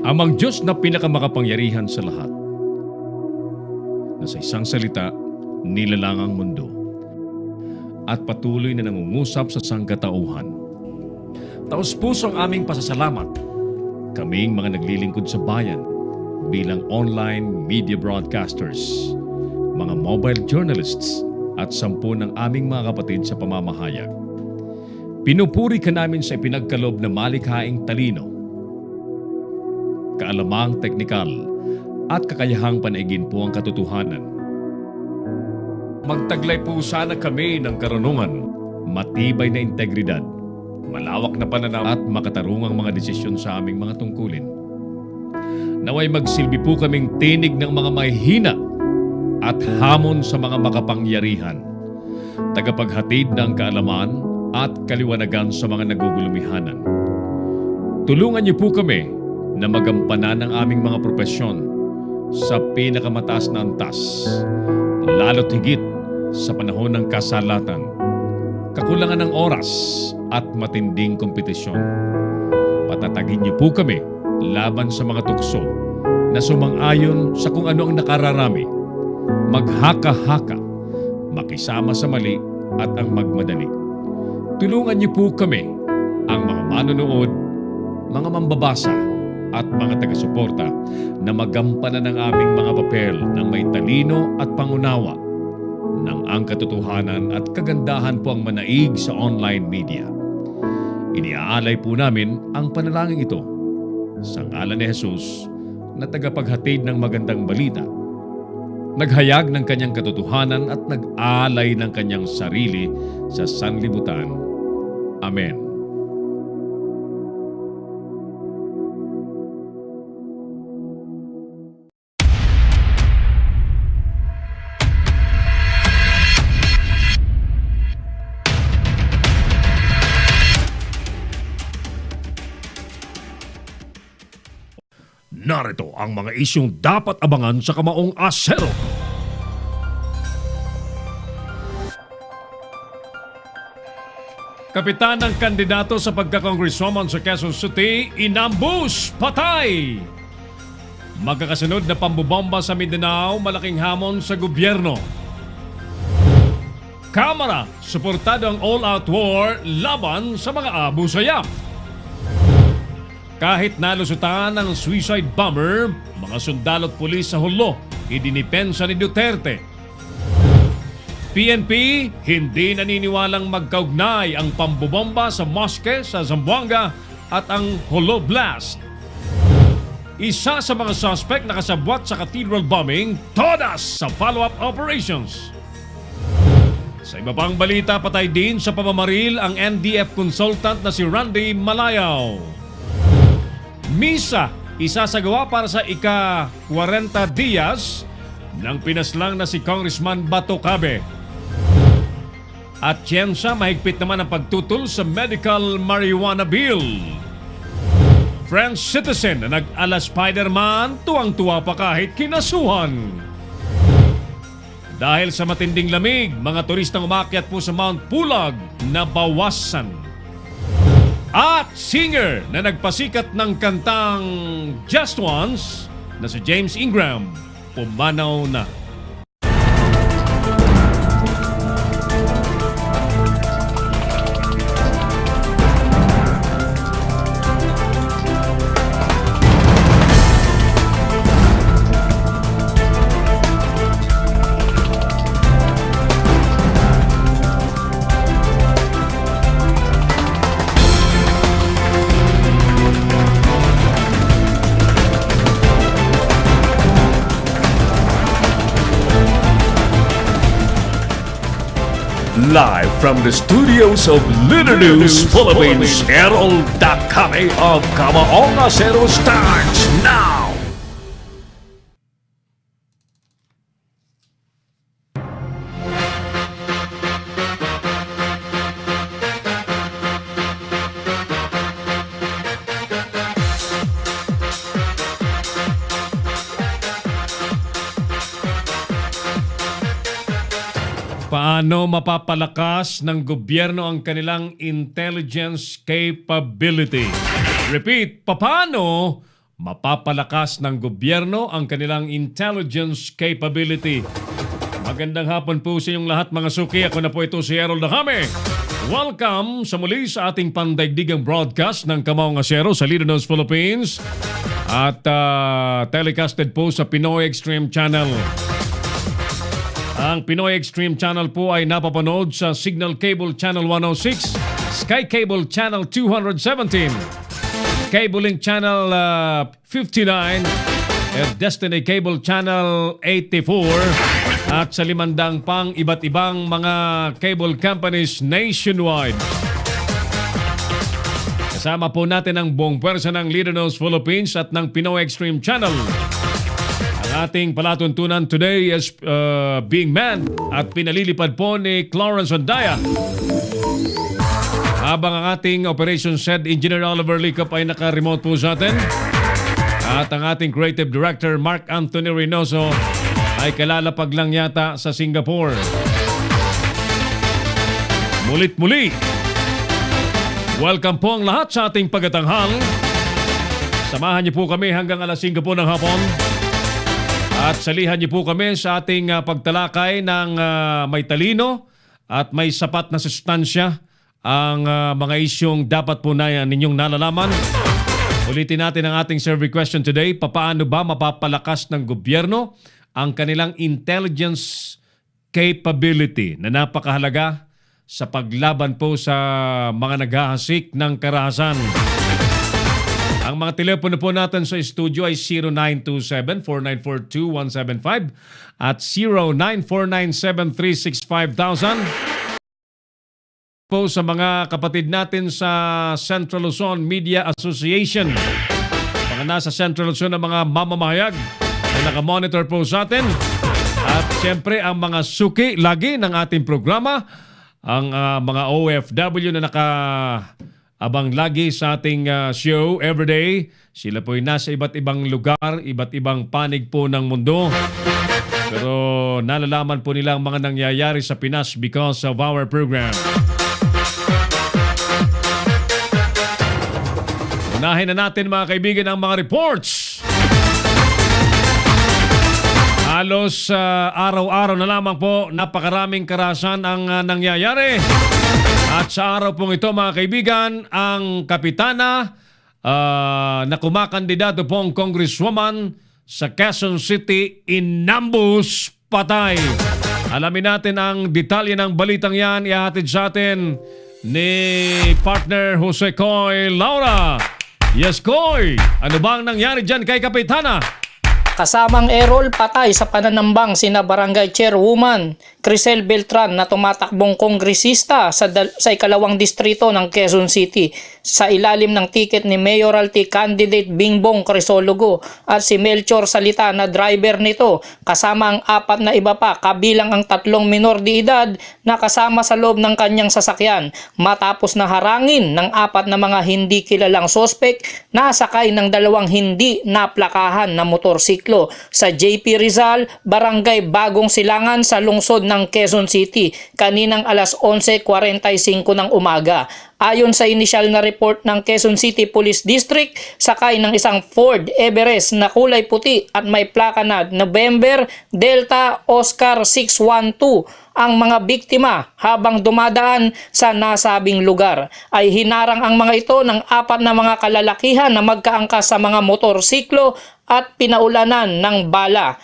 Amang Diyos na pinakamakapangyarihan sa lahat, na sa isang salita, nilalang ang mundo at patuloy na nangungusap sa sangkatauhan. Taos-pusong aming pasasalamat, kaming mga naglilingkod sa bayan bilang online media broadcasters, mga mobile journalists at 10 ng aming mga kapatid sa pamamahayag. Pinupuri ka namin sa ipinagkaloob na malikhaing talino, kaalamang teknikal at kakayahang panaigin po ang katotohanan. Magtaglay po sana kami ng karunungan, matibay na integridad, malawak na pananaw at makatarungang mga desisyon sa aming mga tungkulin. Naway magsilbi po kaming tinig ng mga mahihina at hamon sa mga makapangyarihan, tagapaghatid ng kaalaman at kaliwanagan sa mga nagugulumihanan. Tulungan niyo po kami na magampanan ang aming mga propesyon sa pinakamataas na antas, lalo't higit sa panahon ng kasalatan, kakulangan ng oras at matinding kompetisyon. Patatagin niyo po kami laban sa mga tukso na sumang-ayon sa kung ano ang nakararami, maghaka-haka, makisama sa mali at ang magmadali. Tulungan niyo po kami, ang mga manonood, mga mambabasa at mga taga-suporta na magampanan ng aming mga papel ng may talino at pangunawa ng ang katotohanan at kagandahan po ang manaig sa online media. Iniaalay po namin ang panalangin ito sa ngalan ni Jesus na tagapaghatid ng magandang balita, naghayag ng kanyang katotohanan at nag-alay ng kanyang sarili sa sanlibutan. Amen. Narito ang mga isyong dapat abangan sa Kamaong Asero. Kapitan ng kandidato sa pagka-congresswoman sa Quezon City, inambush, patay! Magkakasunod na pambobomba sa Mindanao, malaking hamon sa gobyerno. Kamara, suportado ang all-out war laban sa mga abusaya. Kahit nalusutan ng suicide bomber, mga sundalo at pulis sa Hulo, idinipensa ni Duterte. PNP, hindi naniniwalang magkaugnay ang pambobomba sa mosque sa Zamboanga at ang Hulo Blast. Isa sa mga suspect na kasabwat sa cathedral bombing, todas sa follow-up operations. Sa iba pang balita, patay din sa pamamaril ang NDF consultant na si Randy Malayaw. Misa, isasagawa para sa ika-40 Dias ng pinaslang na si Congressman Bato Cabe. At siyensa, mahigpit naman ang pagtutol sa medical marijuana bill. French citizen na nag-ala Spider-Man, tuwang-tuwa pa kahit kinasuhan. Dahil sa matinding lamig, mga turistang umakyat po sa Mount Pulag na bawasan. At singer na nagpasikat ng kantang Just Once na si James Ingram, pumanaw na. Live from the studios of Little News Philippines, Errol Dakame of Kamaong Asero starts now! Paano mapapalakas ng gobyerno ang kanilang intelligence capability? Repeat, paano mapapalakas ng gobyerno ang kanilang intelligence capability. Magandang hapon po sa inyong lahat mga suki. Ako na po ito si Errol Dahame. Welcome sa muli sa ating pandaigdigang broadcast ng Kamaong Asero sa Leader News Philippines at telecasted po sa Pinoy Extreme Channel. Ang Pinoy Extreme Channel po ay napapanood sa Signal Cable Channel 106, Sky Cable Channel 217, Cable Link Channel 59, at Destiny Cable Channel 84, at sa limandang pang iba't ibang mga cable companies nationwide. Kasama po natin ang buong pwersa ng Leader News Philippines at ng Pinoy Extreme Channel. Ang ating palatuntunan today is being manned at pinalilipad po ni Clarence Andaya. Habang ang ating Operations Head Engineer Oliver Licop ay naka-remote po sa atin. At ang ating Creative Director Mark Anthony Reynoso ay kalalapag lang yata sa Singapore. Mulit-muli, welcome po ang lahat sa ating pagtatanghal. Samahan niyo po kami hanggang alas 5 po ng hapon. At salihan niyo po kami sa ating pagtalakay ng may talino at may sapat na sustansya ang mga isyong dapat po na ninyong nalalaman. Ulitin natin ang ating survey question today. Papaano ba mapapalakas ng gobyerno ang kanilang intelligence capability na napakahalaga sa paglaban po sa mga naghahasik ng karahasan? Ang mga telepono po natin sa studio ay 0927-4942-175 at 09497365,000. Po sa mga kapatid natin sa Central Luzon Media Association. Mga nasa Central Luzon na mga mamamahayag na nakamonitor po sa atin. At siyempre ang mga suki lagi ng ating programa, ang mga OFW na nakaabang lagi sa ating show everyday. Sila po ay nasa iba't ibang lugar, iba't ibang panig po ng mundo. Pero nalalaman po nila ang mga nangyayari sa Pinas because of our program. Unahin na natin mga kaibigan ang mga reports. Halos araw-araw na lamang po napakaraming karahasan ang nangyayari. At sa araw pong ito mga kaibigan, ang kapitana na kumakandidato pong congresswoman sa Quezon City inambus patay. Alamin natin ang detalye ng balitang yan. Ihahatid sa atin ni partner Jose Coy Laura. Yes, Koy! Ano bang nangyari dyan kay Kapitana? Kasamang Errol, patay sa pananambang sina Barangay Chairwoman Crisel Beltran na tumatakbong kongresista sa ikalawang distrito ng Quezon City sa ilalim ng ticket ni Mayoralty Candidate Bingbong Crisologo at si Melchor Salita na driver nito kasama ang 4 na iba pa kabilang ang 3 minor de edad na kasama sa loob ng kanyang sasakyan matapos na harangin ng 4 na mga hindi kilalang sospek na sakay ng 2 hindi naplakahan na motorsiklo sa JP Rizal, Barangay Bagong Silangan sa lungsod ng Quezon City kaninang alas 11:45 ng umaga. Ayon sa inisyal na report ng Quezon City Police District, sakay ng isang Ford Everest na kulay puti at may plaka na November Delta Oscar 612 ang mga biktima habang dumadaan sa nasabing lugar. Ay hinarang ang mga ito ng 4 na mga kalalakihan na magkaangkas sa mga motorsiklo at pinaulanan ng bala.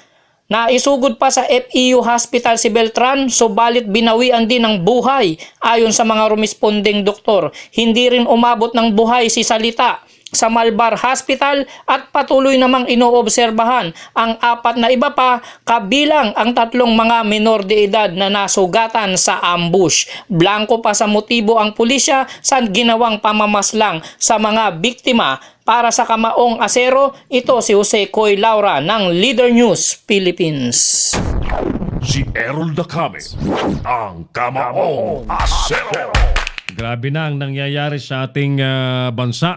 Naisugod pa sa FEU Hospital si Beltran, subalit binawian din ng buhay ayon sa mga rumispondeng doktor. Hindi rin umabot ng buhay si Salita sa Malbar Hospital at patuloy namang inoobserbahan ang 4 na iba pa kabilang ang 3 mga minor de edad na nasugatan sa ambush. Blanco pa sa motibo ang pulisya sa ginawang pamamaslang sa mga biktima. Para sa Kamaong Asero, ito si Jose Coy Laura ng Leader News Philippines. Si Errol Dahame, ang Kamaong Asero. Grabe na ang nangyayari sa ating bansa.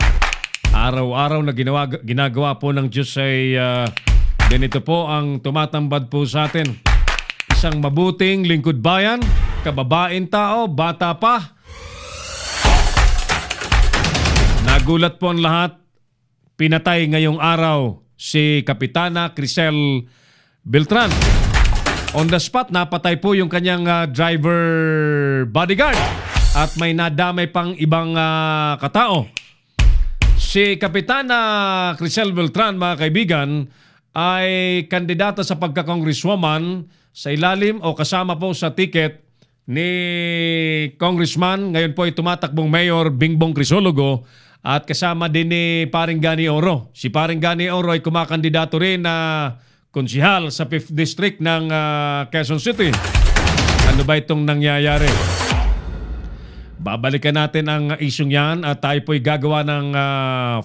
Araw-araw na ginagawa po ng Diyos ay ganito po ang tumatambad po sa atin. Isang mabuting lingkod bayan, kababaeng tao, bata pa. Nagulat po ang lahat pinatay ngayong araw si Kapitana Crisel Beltran. On the spot, napatay po yung kanyang driver bodyguard at may nadamay pang ibang katao. Si Kapitana Crisel Beltran, mga kaibigan, ay kandidata sa pagka-congresswoman sa ilalim o kasama po sa ticket ni Congressman, ngayon po ay tumatakbong Mayor Bingbong Crisologo at kasama din ni Paring Gani Oro. Si Paring Gani Oro ay kumakandidato rin na konsihal sa 5th District ng Quezon City. Ano ba itong nangyayari? Babalikan natin ang isyong yan at tayo po'y gagawa ng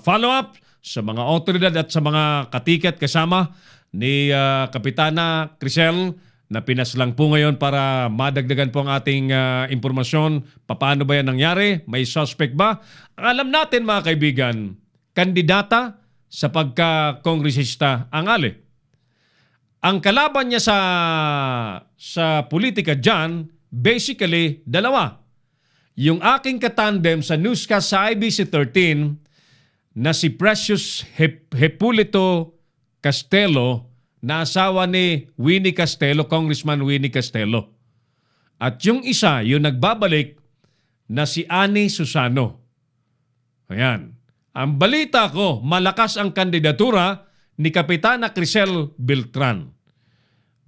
follow-up sa mga otoridad at sa mga katiket kasama ni Kapitana Crisel na pinaslang po ngayon para madagdagan po ang ating impormasyon. Paano ba yan nangyari? May suspect ba? Ang alam natin, mga kaibigan, kandidata sa pagka-kongresista ang Ali. Ang kalaban niya sa politika dyan, basically, dalawa. Yung aking katandem sa newscast sa IBC 13 na si Precious Hipólito Castelo, na asawa ni Winnie Castelo, Congressman Winnie Castelo. At yung isa, yung nagbabalik na si Annie Susano. Ayan. Ang balita ko, malakas ang kandidatura ni Kapitana Crisel Beltran.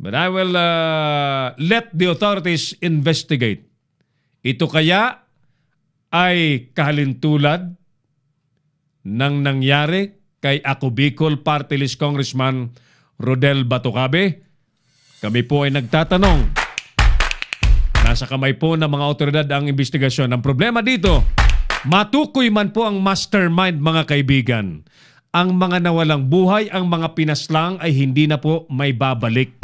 But I will let the authorities investigate. Ito kaya ay kahalintulad ng nangyari kay Ako Bicol Party List Congressman Rodel Batucabe? Kami po ay nagtatanong. Nasa kamay po ng mga otoridad ang investigasyon. Ang problema dito, matukoy man po ang mastermind, mga kaibigan. Ang mga nawalang buhay, ang mga pinaslang ay hindi na po may babalik.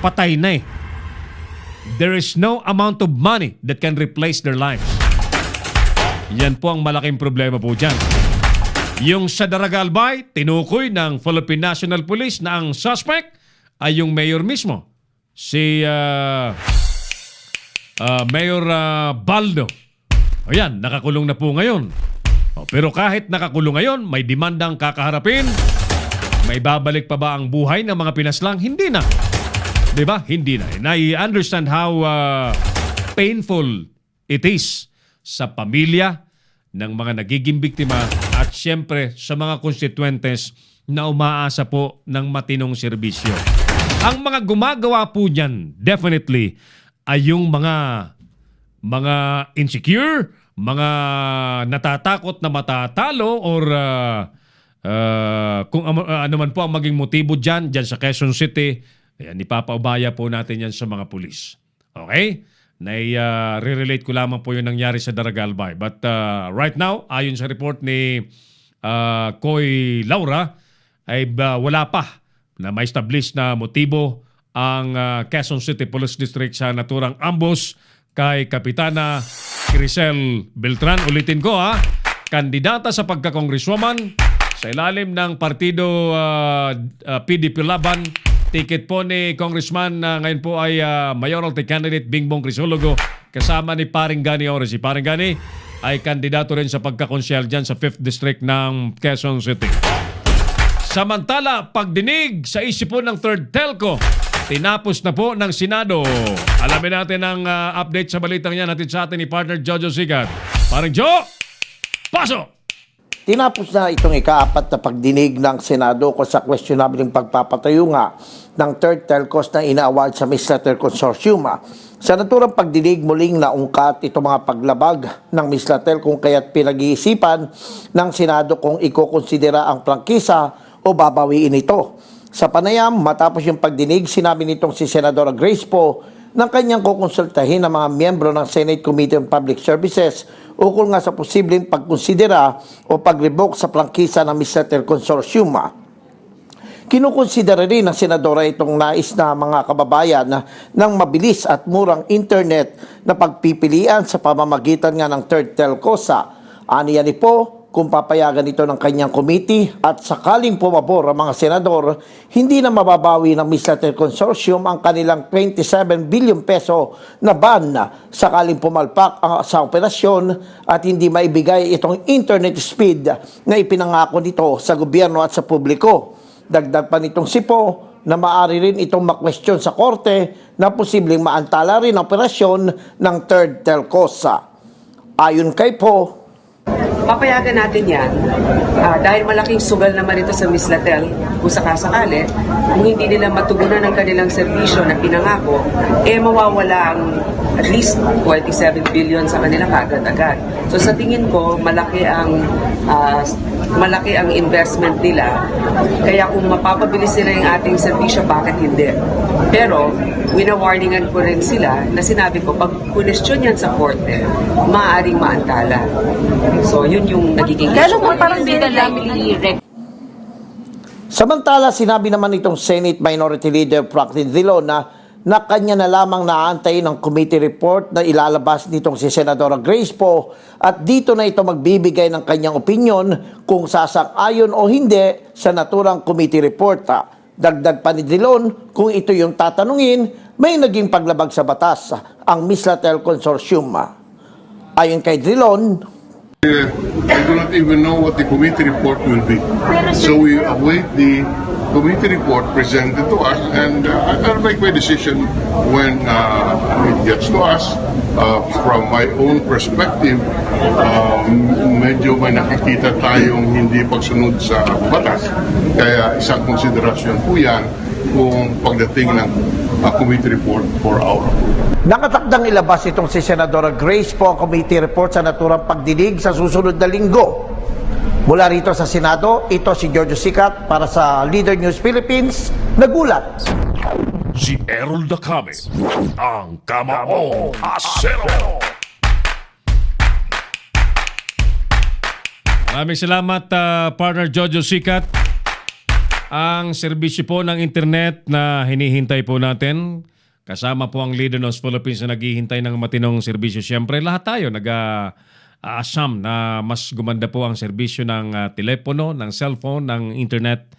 Patay na eh. There is no amount of money that can replace their lives. Yan po ang malaking problema po dyan. Yung sa Daragalbay, tinukoy ng Philippine National Police na ang suspect ay yung mayor mismo. Si Mayor Baldo. Ayan, nakakulong na po ngayon. Pero kahit nakakulong ngayon, may demandang kakaharapin. May babalik pa ba ang buhay ng mga pinaslang? Hindi na. Diba? Hindi na. And I understand how painful it is sa pamilya ng mga nagiging biktima at siyempre sa mga constituentes na umaasa po ng matinong serbisyo. Ang mga gumagawa po niyan, definitely, ay yung mga insecure, mga natatakot na matatalo or kung ano man po ang maging motibo dyan sa Quezon City, ayan, ipapaubaya po natin yan sa mga pulis. Okay? Re-relate ko lamang po yung nangyari sa Daragalbay. But right now, ayon sa report ni Koy Laura, ay wala pa na ma-establish na motibo ang Quezon City Police District sa naturang ambush kay Kapitana Crisel Beltran. Ulitin ko kandidata sa pagka-congresswoman sa ilalim ng partido PDP Laban. Ticket po ni Congressman ngayon po ay mayoralty candidate Bingbong Crisologo kasama ni Paring Gani Oro. Si Paring Gani ay kandidato rin sa pagkakonsyal dyan sa 5th District ng Quezon City. Samantala, pagdinig sa isip po ng 3rd Telco, tinapos na po ng Senado. Alamin natin ang update sa balitang yan natin sa atin ni partner Jojo Sigat. Paring Jo, pasok! Tinapos na itong ika-4 na pagdinig ng Senado ko sa questionable pagpapatayo nga ng 3rd Telcos na ina-award sa Mislater Consortium. Sa naturang pagdinig, muling naungkat itong mga paglabag ng Mislater kung kaya't pinag-iisipan ng Senado kung ikokonsidera ang prangkisa o babawiin ito. Sa panayam, matapos yung pagdinig, sinabi nitong si Senadora Grace Poe ng kanyang kukonsultahin ng mga miyembro ng Senate Committee on Public Services ukol nga sa posibleng pagkonsidera o pag-revoke sa prangkisa ng Mislater Consortium. Kinukonsidera rin ng Senadora itong nais na mga kababayan ng mabilis at murang internet na pagpipilian sa pamamagitan nga ng 3rd Telco. Aniya ni po, kung papayagan ito ng kanyang committee at sakaling pumabor ang mga senador, hindi na mababawi ng Mislatel Consortium ang kanilang 27 billion peso na ban sakaling pumalpak sa operasyon at hindi maibigay itong internet speed na ipinangako nito sa gobyerno at sa publiko. Dagdag pa nitong sipo na maaari rin itong makwestiyon sa korte na posibleng maantala rin ang operasyon ng third telcos. Ayon kay Po, papayagan natin yan dahil malaking sugal naman ito sa Mislatel kung sakasakali, kung hindi nila matugunan ang kanilang serbisyo na pinangako, mawawala ang at least 27 billion sa kanila agad-agad. So sa tingin ko, malaki ang investment nila. Kaya kung mapapabilis nila yung ating serbisyo, bakit hindi? Pero, winawarningan ko rin sila na sinabi ko, pag question yan sa korte, maaaring maantala. So, yun yung nagiging Lalo mo parang hindi na likely. samantala sinabi naman itong Senate Minority Leader Franklin Dillon na kanya na lamang naantay ng committee report na ilalabas nitong si Senadora Grace Poe at dito na ito magbibigay ng kanyang opinion kung sasang-ayon o hindi sa naturang committee report. Dagdag pa ni Dillon, kung ito yung tatanungin, may naging paglabag sa batas ang Mislatel Consortium. Ayon kay Dillon, I do not even know what the committee report will be. So we await the committee report presented to us, and I'll make my decision when it gets to us. From my own perspective, medyo may nakikita tayong hindi pagsunod sa batas. Kaya isang konsiderasyon po yan kung pagdating ng committee report for our nakatakdang ilabas itong si Senadora Grace Poe committee report sa naturang pagdinig sa susunod na linggo. Mula rito sa Senado, ito si Giorgio Sicat para sa Leader News Philippines, nagulat. Si Errol Dacame, ang Kamaong Asero. Maraming salamat, partner Jojo Sicat. Ang serbisyo po ng internet na hinihintay po natin, kasama po ang Leader News Philippines na naghihintay ng matinong serbisyo. Siyempre, lahat tayo nag-aasam na mas gumanda po ang serbisyo ng telepono, ng cellphone, ng internet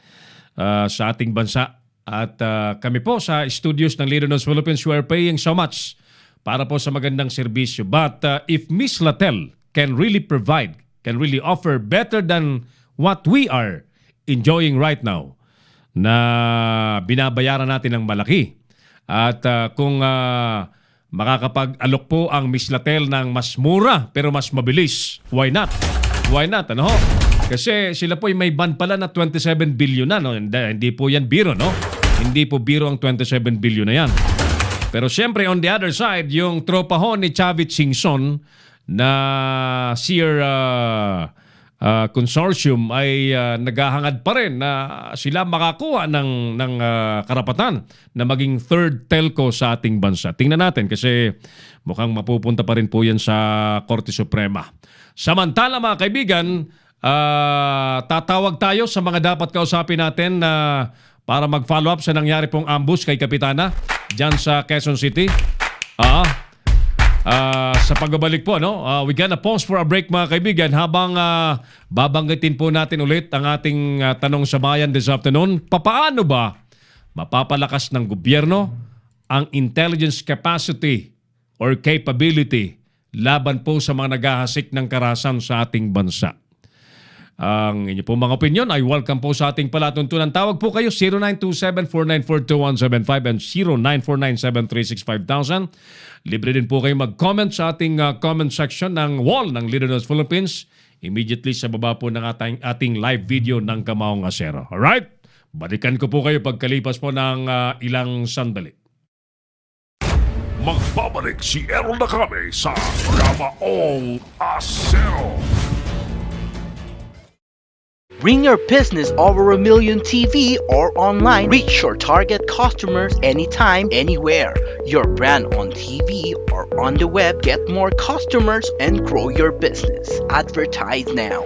sa ating bansa. At kami po sa studios ng Leader News Philippines, we are paying so much para po sa magandang serbisyo. But if Mislatel can really provide, can really offer better than what we are enjoying right now, na binabayaran natin ng malaki. At kung makakapag-alok po ang Mislatel ng mas mura pero mas mabilis, why not? Why not? Ano ho? Kasi sila po may ban pala na 27 billion na. No? Hindi po yan biro, no? Hindi po biro ang 27 billion na yan. Pero siyempre, on the other side, yung tropa ho ni Chavit Singson na Sear Consortium ay naghahangad pa rin na sila makakuha ng karapatan na maging third telco sa ating bansa. Tingnan natin kasi mukhang mapupunta pa rin po yan sa Korte Suprema. Samantala mga kaibigan, tatawag tayo sa mga dapat kausapin natin para mag-follow up sa nangyari pong ambush kay Kapitana dyan sa Quezon City. Sa pagbabalik po, no? We gonna pause for a break mga kaibigan habang babanggitin po natin ulit ang ating tanong sa bayan this afternoon. Papaano ba mapapalakas ng gobyerno ang intelligence capacity or capability laban po sa mga naghahasik ng karahasan sa ating bansa? Ang inyo po mga opinion ay welcome po sa ating palatuntunan. Tawag po kayo 0927-494-2175 and 0949-736-5000. Libre din po kayo mag-comment sa ating comment section ng wall ng Leader News Philippines. Immediately sa baba po ng ating live video ng Kamaong Asero. Alright? Balikan ko po kayo pagkalipas po ng ilang sandali. Magbabalik si Errol Dacame sa Kamaong Asero. Bring your business over 1 million TV or online. Reach your target customers anytime, anywhere. Your brand on TV or on the web. Get more customers and grow your business. Advertise now.